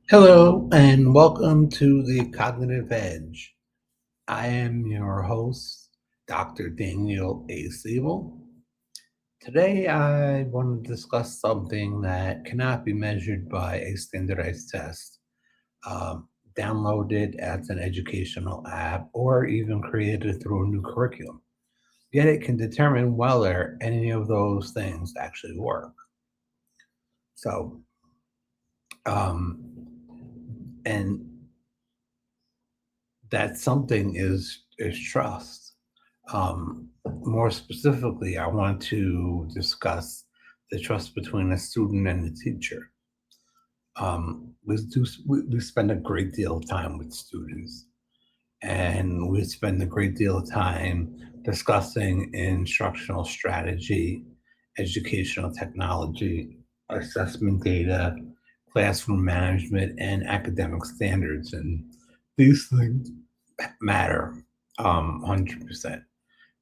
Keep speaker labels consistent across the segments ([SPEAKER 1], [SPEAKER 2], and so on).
[SPEAKER 1] Hello and welcome to the Cognitive Edge. I am your host, Dr. Daniel A. Siebel. Today, I want to discuss something that cannot be measured by a standardized test, downloaded as an educational app, or even created through a new curriculum. Yet, it can determine whether any of those things actually work. So, um, and that something is trust. More specifically, I want to discuss the trust between a student and the teacher. We spend a great deal of time with students, and we spend a great deal of time discussing instructional strategy, educational technology, assessment data, classroom management, and academic standards. And these things matter 100%.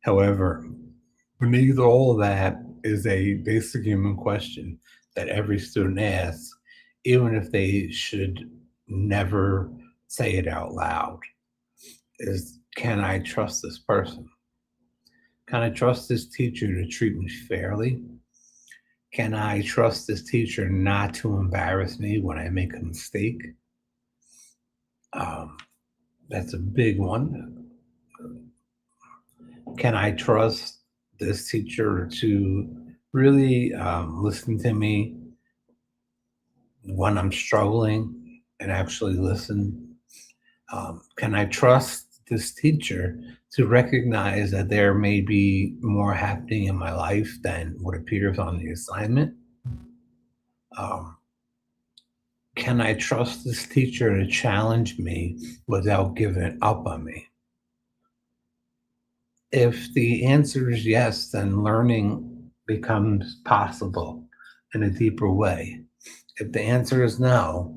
[SPEAKER 1] However, beneath all of that is a basic human question that every student asks, even if they should never say it out loud, is can I trust this person? Can I trust this teacher to treat me fairly? Can I trust this teacher not to embarrass me when I make a mistake? Um, that's a big one. Can I trust this teacher to really listen to me when I'm struggling and actually listen? Can I trust this teacher to recognize that there may be more happening in my life than what appears on the assignment? Um, can I trust this teacher to challenge me without giving up on me? If the answer is yes, then learning becomes possible in a deeper way. If the answer is no,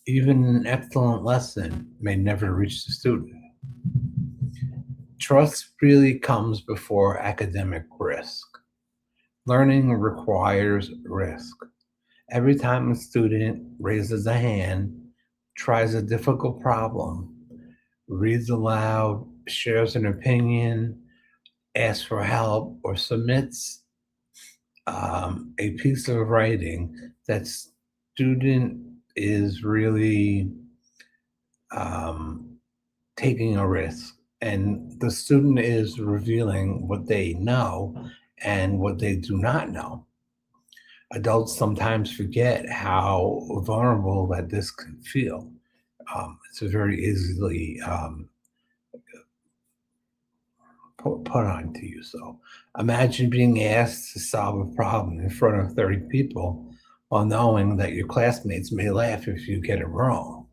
[SPEAKER 1] even an excellent lesson may never reach the student. Trust really comes before academic risk. Learning requires risk. Every time a student raises a hand, tries a difficult problem, reads aloud, shares an opinion, asks for help, or submits a piece of writing, that student is really um, taking a risk. And the student is revealing what they know and what they do not know. Adults sometimes forget how vulnerable that this can feel. It's a very easily put on to you. So imagine being asked to solve a problem in front of 30 people while knowing that your classmates may laugh if you get it wrong.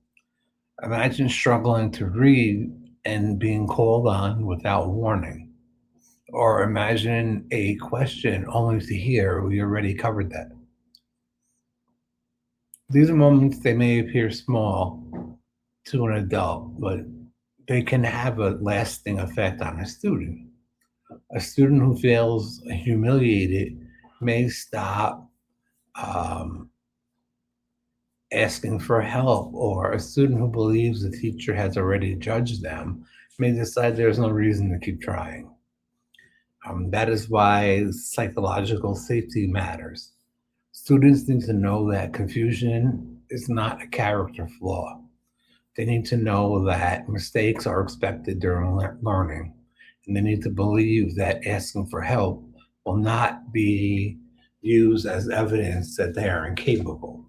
[SPEAKER 1] Imagine struggling to read and being called on without warning. Or imagine a question only to hear we already covered that. These are moments, they may appear small to an adult, but they can have a lasting effect on a student. A student who feels humiliated may stop um, asking for help, or a student who believes the teacher has already judged them may decide there's no reason to keep trying. That is why psychological safety matters. Students need to know that confusion is not a character flaw. They need to know that mistakes are expected during learning, and they need to believe that asking for help will not be used as evidence that they are incapable.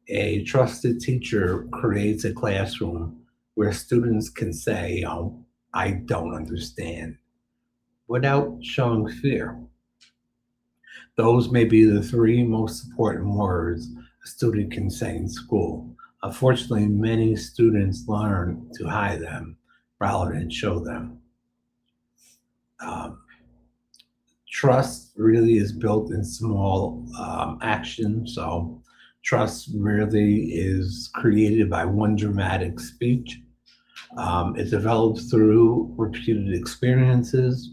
[SPEAKER 1] A trusted teacher creates a classroom where students can say, "Oh, I don't understand," without showing fear. Those may be the three most important words a student can say in school. Unfortunately, many students learn to hide them rather than show them. Um, Trust really is built in small actions. So, trust really is created by one dramatic speech. It develops through repeated experiences.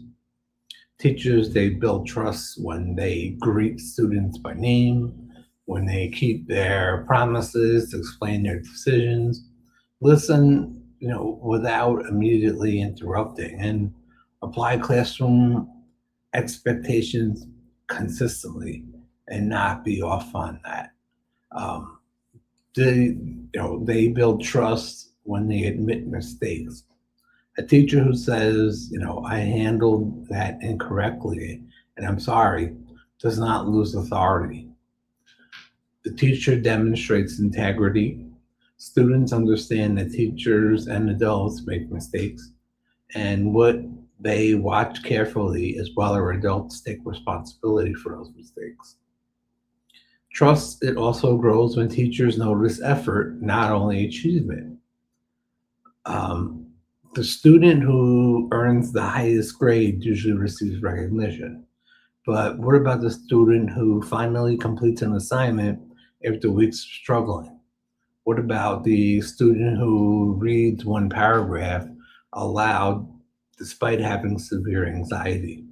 [SPEAKER 1] Teachers, they build trust when they greet students by name. when they keep their promises, explain their decisions, listen, without immediately interrupting, and apply classroom expectations consistently and not be off on that. Um, they build trust when they admit mistakes. A teacher who says, I handled that incorrectly and I'm sorry, does not lose authority. The teacher demonstrates integrity. Students understand that teachers and adults make mistakes, and what they watch carefully is whether adults take responsibility for those mistakes. Trust, it also grows when teachers notice effort, not only achievement. Um, the student who earns the highest grade usually receives recognition. But what about the student who finally completes an assignment after weeks of struggling? What about the student who reads one paragraph aloud despite having severe anxiety?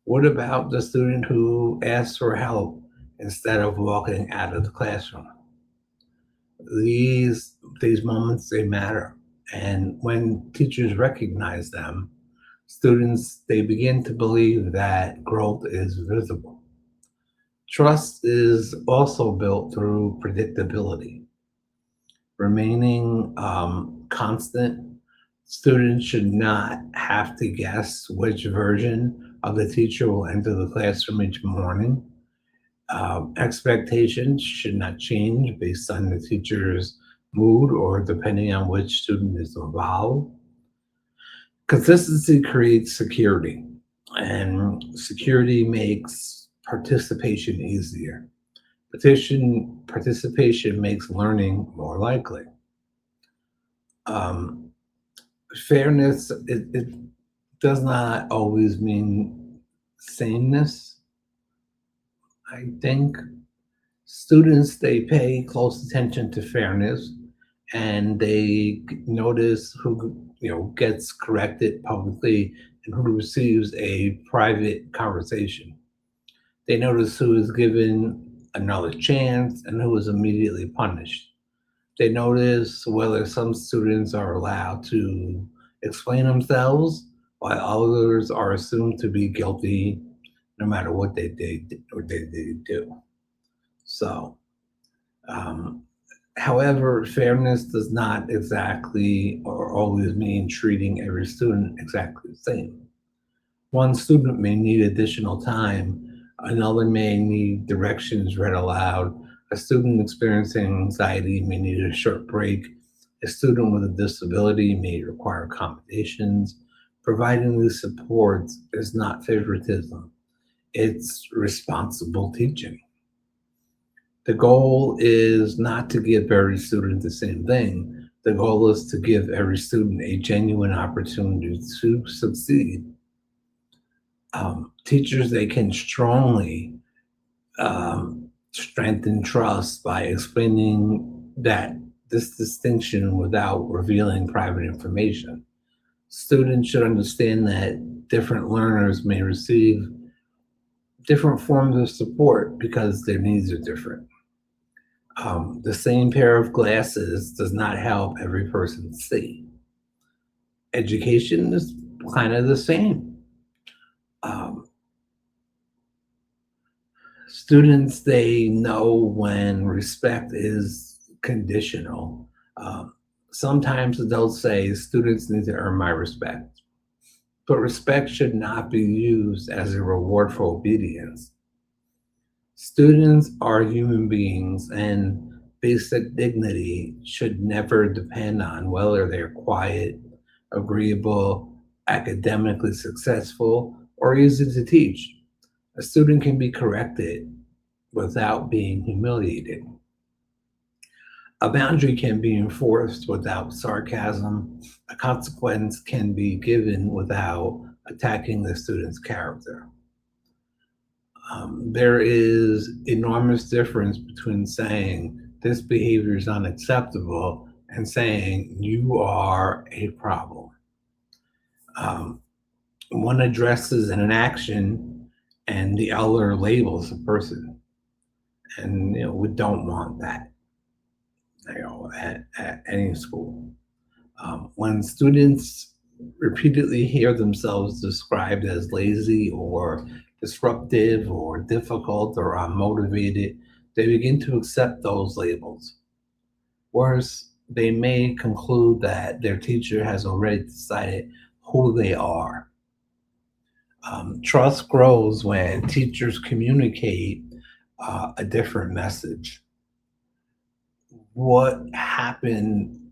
[SPEAKER 1] What about the student who asks for help instead of walking out of the classroom? These moments, they matter. And when teachers recognize them, students, they begin to believe that growth is visible. Trust is also built through predictability, remaining constant. Students should not have to guess which version of the teacher will enter the classroom each morning. Expectations should not change based on the teacher's mood or depending on which student is involved. Consistency creates security, and security makes participation easier. Participation makes learning more likely. Um, Fairness, it does not always mean sameness. I think students, they pay close attention to fairness, and they notice who gets corrected publicly and who receives a private conversation. They notice who is given another chance and who is immediately punished. They notice whether some students are allowed to explain themselves while others are assumed to be guilty no matter what they did or they didn't do. So, um, however, fairness does not exactly or always mean treating every student exactly the same. One student may need additional time, another may need directions read aloud. A student experiencing anxiety may need a short break. A student with a disability may require accommodations. Providing these supports is not favoritism, it's responsible teaching. The goal is not to give every student the same thing. The goal is to give every student a genuine opportunity to succeed. Teachers, they can strongly strengthen trust by explaining that this distinction without revealing private information. Students should understand that different learners may receive different forms of support because their needs are different. The same pair of glasses does not help every person see. Education is kind of the same. Um, Students, they know when respect is conditional. Um, Sometimes adults say students need to earn my respect, but respect should not be used as a reward for obedience. Students are human beings, and basic dignity should never depend on whether they're quiet, agreeable, academically successful, or easy to teach. A student can be corrected without being humiliated. A boundary can be enforced without sarcasm. A consequence can be given without attacking the student's character. There is enormous difference between saying this behavior is unacceptable and saying you are a problem. Um, One addresses an action and the other labels a person. And we don't want that, at any school. When students repeatedly hear themselves described as lazy or disruptive or difficult or unmotivated, they begin to accept those labels. Worse, they may conclude that their teacher has already decided who they are. Trust grows when teachers communicate a different message. What happened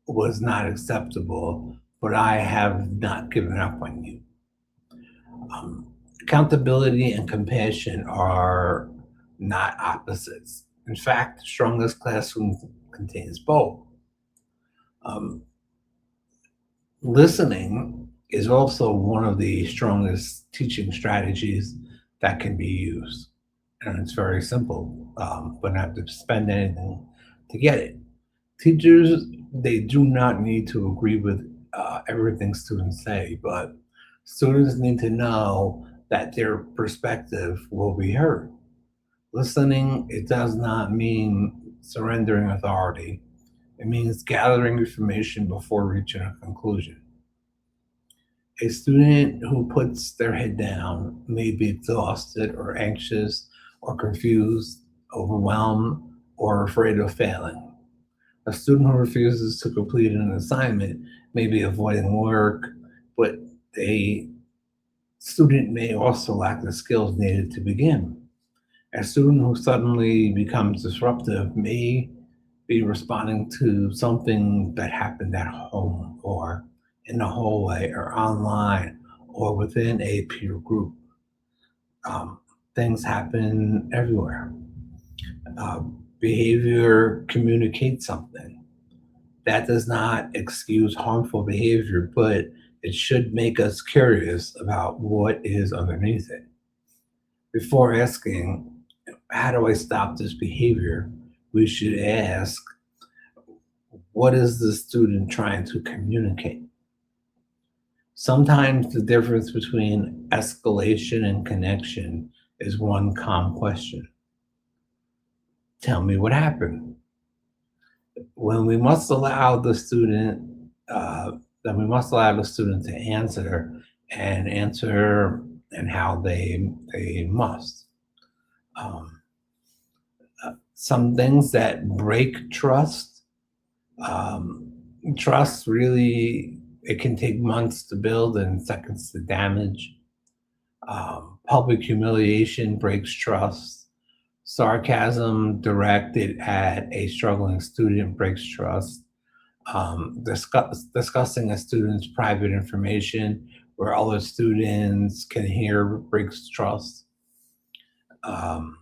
[SPEAKER 1] was not acceptable, but I have not given up on you. Accountability and compassion are not opposites. In fact, the strongest classroom contains both. Um, Listening is also one of the strongest teaching strategies that can be used. And it's very simple, but not to spend anything to get it. Teachers, they do not need to agree with everything students say, but students need to know that their perspective will be heard. Listening, it does not mean surrendering authority. It means gathering information before reaching a conclusion. A student who puts their head down may be exhausted or anxious or confused, overwhelmed, or afraid of failing. A student who refuses to complete an assignment may be avoiding work, but a student may also lack the skills needed to begin. A student who suddenly becomes disruptive may be responding to something that happened at home or in the hallway or online or within a peer group. Um, Things happen everywhere. Behavior communicates something. That does not excuse harmful behavior, but it should make us curious about what is underneath it. Before asking, how do I stop this behavior? We should ask, what is the student trying to communicate? Sometimes the difference between escalation and connection is one calm question. Tell me what happened. When we must allow the student, then we must allow the student to answer and how they must. Um, some things that break trust. Um, Trust really, it can take months to build and seconds to damage. Public humiliation breaks trust. Sarcasm directed at a struggling student breaks trust. Discussing a student's private information where other students can hear breaks trust. Um,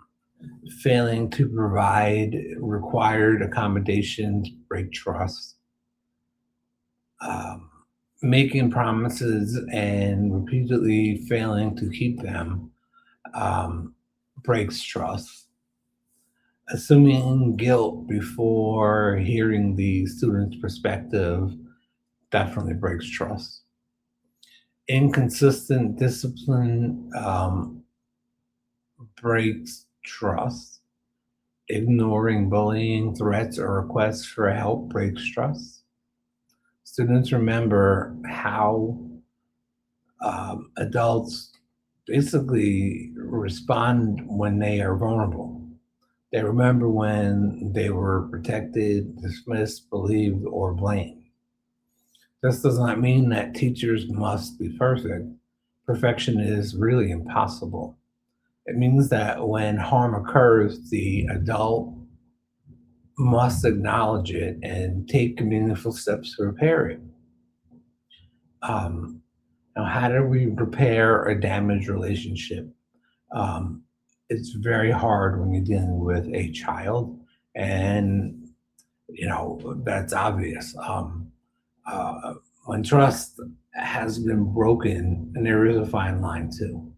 [SPEAKER 1] Failing to provide required accommodations break trust. Um, Making promises and repeatedly failing to keep them um, breaks trust. Assuming guilt before hearing the student's perspective definitely breaks trust. Inconsistent discipline breaks trust. Ignoring bullying, threats, or requests for help breaks trust. Students remember how adults basically respond when they are vulnerable. They remember when they were protected, dismissed, believed, or blamed. This does not mean that teachers must be perfect. Perfection is really impossible. It means that when harm occurs, the adult must acknowledge it and take meaningful steps to repair it. Um, Now, how do we repair a damaged relationship? Um, it's very hard when you're dealing with a child, and that's obvious. Uh, when trust has been broken, and there is a fine line too.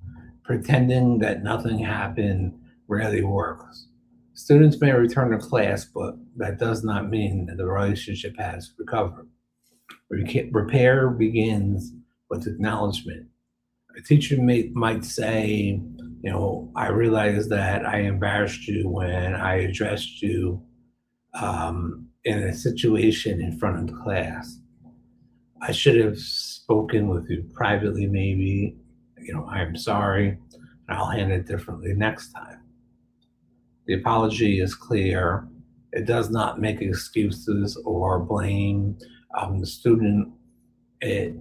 [SPEAKER 1] Pretending that nothing happened rarely works. Students may return to class, but that does not mean that the relationship has recovered. Repair begins with acknowledgement. A teacher might say, I realized that I embarrassed you when I addressed you in a situation in front of the class. I should have spoken with you privately, maybe. I'm sorry, and I'll handle it differently next time. The apology is clear. It does not make excuses or blame the student. It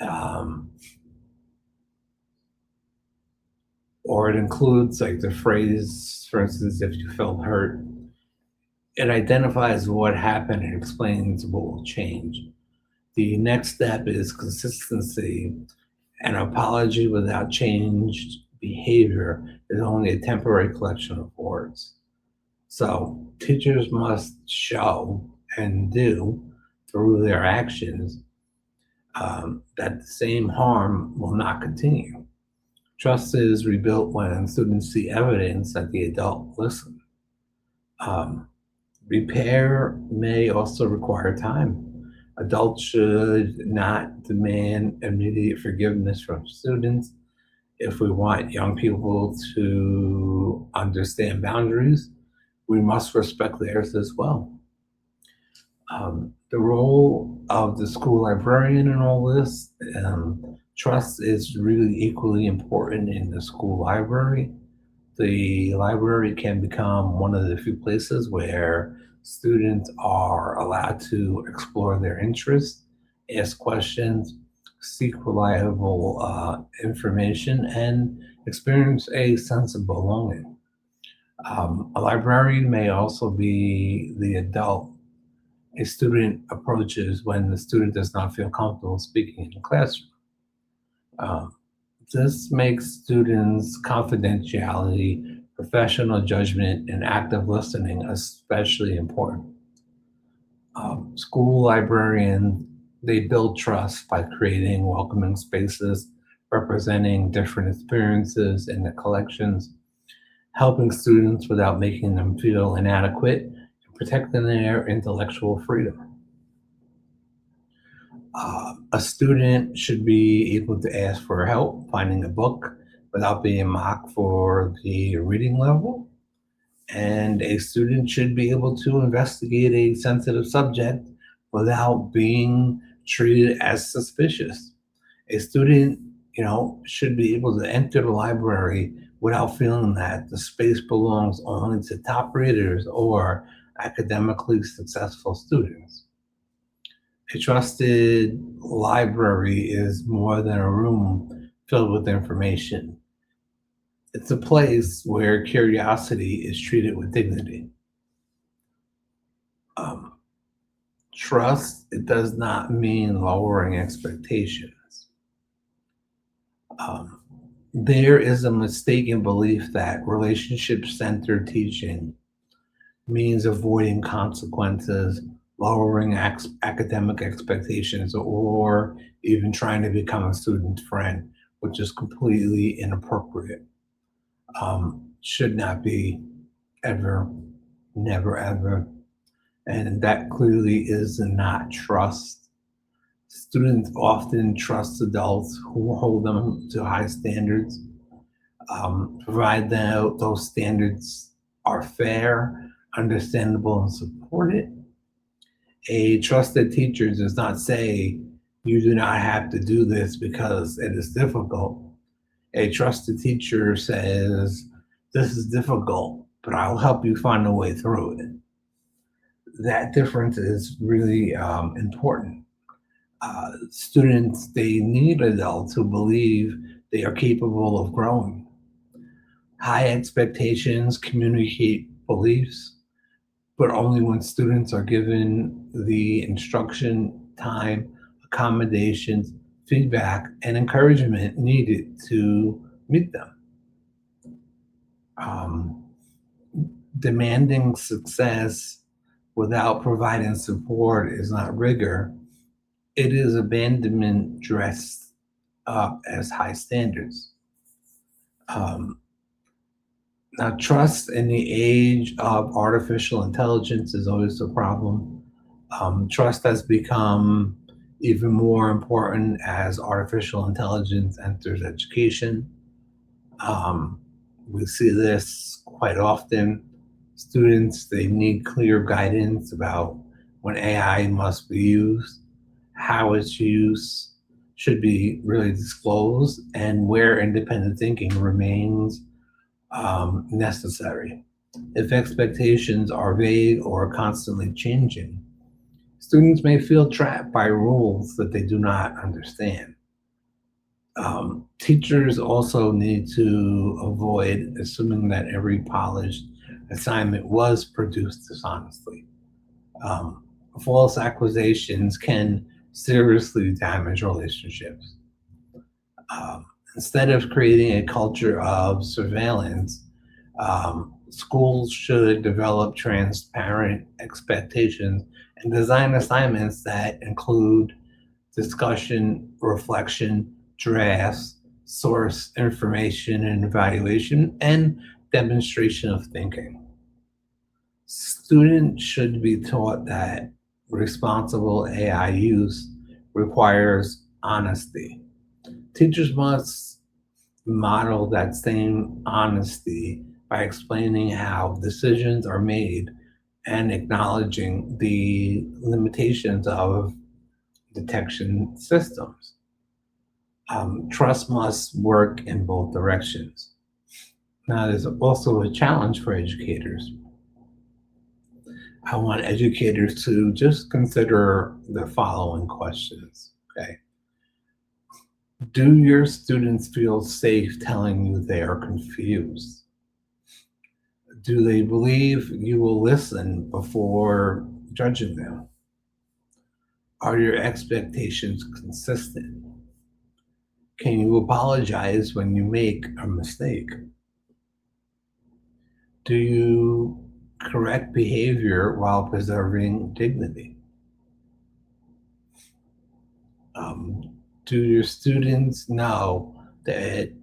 [SPEAKER 1] um, or it includes like the phrase, for instance, if you felt hurt. It identifies what happened and explains what will change. The next step is consistency. An apology without changed behavior is only a temporary collection of words. So teachers must show and do through their actions that the same harm will not continue. Trust is rebuilt when students see evidence that the adult listened. Um, Repair may also require time. Adults should not demand immediate forgiveness from students. If we want young people to understand boundaries, we must respect theirs as well. The role of the school librarian in all this, trust is really equally important in the school library. The library can become one of the few places where students are allowed to explore their interests, ask questions, seek reliable information, and experience a sense of belonging. A librarian may also be the adult a student approaches when the student does not feel comfortable speaking in the classroom. Um, this makes students' confidentiality, professional judgment, and active listening especially important. School librarians, they build trust by creating welcoming spaces, representing different experiences in the collections, helping students without making them feel inadequate, and protecting their intellectual freedom. A student should be able to ask for help finding a book without being mocked for the reading level. And a student should be able to investigate a sensitive subject without being treated as suspicious. A student, should be able to enter the library without feeling that the space belongs only to top readers or academically successful students. A trusted library is more than a room filled with information. It's a place where curiosity is treated with dignity. Um, Trust, it does not mean lowering expectations. Um, there is a mistaken belief that relationship centered teaching means avoiding consequences, lowering academic expectations, or even trying to become a student friend, which is completely inappropriate. Should not be ever, never, ever. And that clearly is not trust. Students often trust adults who hold them to high standards, provide that those standards are fair, understandable, and supported. A trusted teacher does not say, you do not have to do this because it is difficult. A trusted teacher says, this is difficult, but I'll help you find a way through it. That difference is really important. Students, they need adults who believe they are capable of growing. High expectations communicate beliefs, but only when students are given the instruction, time, accommodations, feedback, and encouragement needed to meet them. Um, Demanding success without providing support is not rigor, it is abandonment dressed up as high standards. Um, Now, trust in the age of artificial intelligence is always a problem. Trust has become even more important as artificial intelligence enters education. We see this quite often. Students, they need clear guidance about when AI must be used, how its use should be really disclosed, and where independent thinking remains necessary. If expectations are vague or constantly changing, students may feel trapped by rules that they do not understand. Teachers also need to avoid assuming that every polished assignment was produced dishonestly. Um, False accusations can seriously damage relationships. Um, Instead of creating a culture of surveillance, schools should develop transparent expectations and design assignments that include discussion, reflection, drafts, source information and evaluation, and demonstration of thinking. Students should be taught that responsible AI use requires honesty. Teachers must model that same honesty by explaining how decisions are made and acknowledging the limitations of detection systems. Trust must work in both directions. Now, there's also a challenge for educators. I want educators to just consider the following questions. Okay. Do your students feel safe telling you they are confused? Do they believe you will listen before judging them? Are your expectations consistent? Can you apologize when you make a mistake? Do you correct behavior while preserving dignity? Do your students know that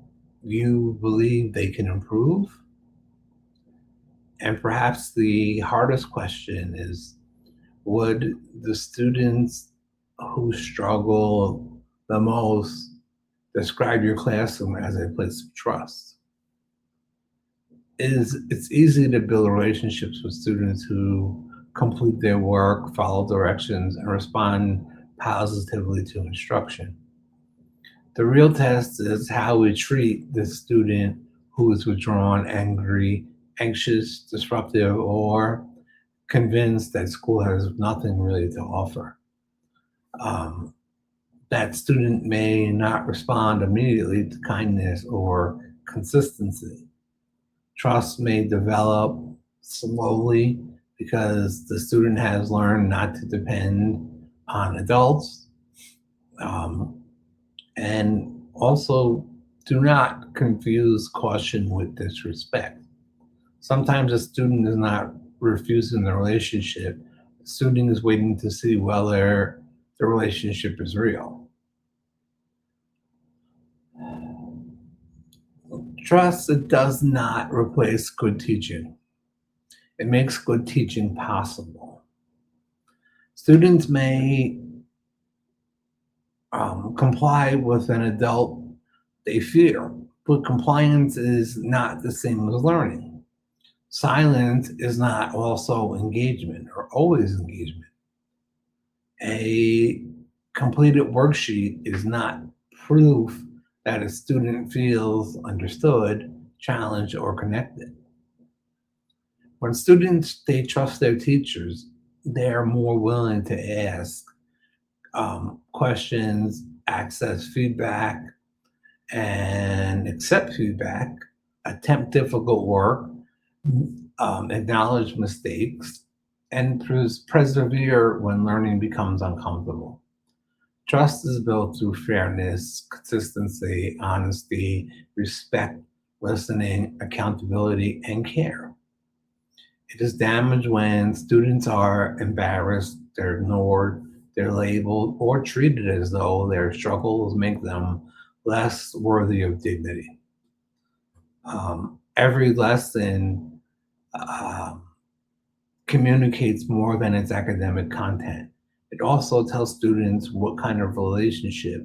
[SPEAKER 1] you believe they can improve? And perhaps the hardest question is, would the students who struggle the most describe your classroom as a place of trust? It's easy to build relationships with students who complete their work, follow directions, and respond positively to instruction. The real test is how we treat the student who is withdrawn, angry, anxious, disruptive, or convinced that school has nothing really to offer. Um, that student may not respond immediately to kindness or consistency. Trust may develop slowly because the student has learned not to depend on adults. Um, and also, do not confuse caution with disrespect. Sometimes a student is not refusing the relationship, the student is waiting to see whether the relationship is real. Trust, it does not replace good teaching. It makes good teaching possible. Students may comply with an adult they fear, but compliance is not the same as learning. Silence is not also engagement or always engagement. A completed worksheet is not proof that a student feels understood, challenged, or connected. When students they trust their teachers, they are more willing to ask questions, access feedback, and accept feedback, attempt difficult work, acknowledge mistakes, and persevere when learning becomes uncomfortable. Trust is built through fairness, consistency, honesty, respect, listening, accountability, and care. It is damaged when students are embarrassed, they're ignored, they're labeled, or treated as though their struggles make them less worthy of dignity. Every lesson um, communicates more than its academic content. It also tells students what kind of relationship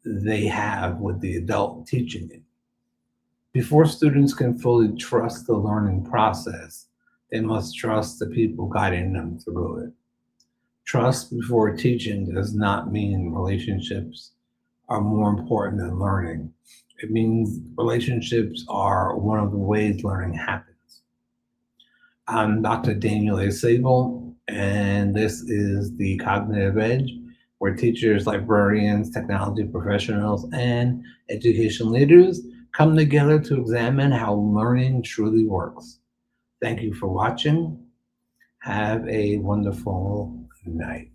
[SPEAKER 1] they have with the adult teaching it. Before students can fully trust the learning process, they must trust the people guiding them through it. Trust before teaching does not mean relationships are more important than learning. It means relationships are one of the ways learning happens. I'm Dr. Daniel A. Sable, and this is the Cognitive Edge, where teachers, librarians, technology professionals, and education leaders come together to examine how learning truly works. Thank you for watching. Have a wonderful night.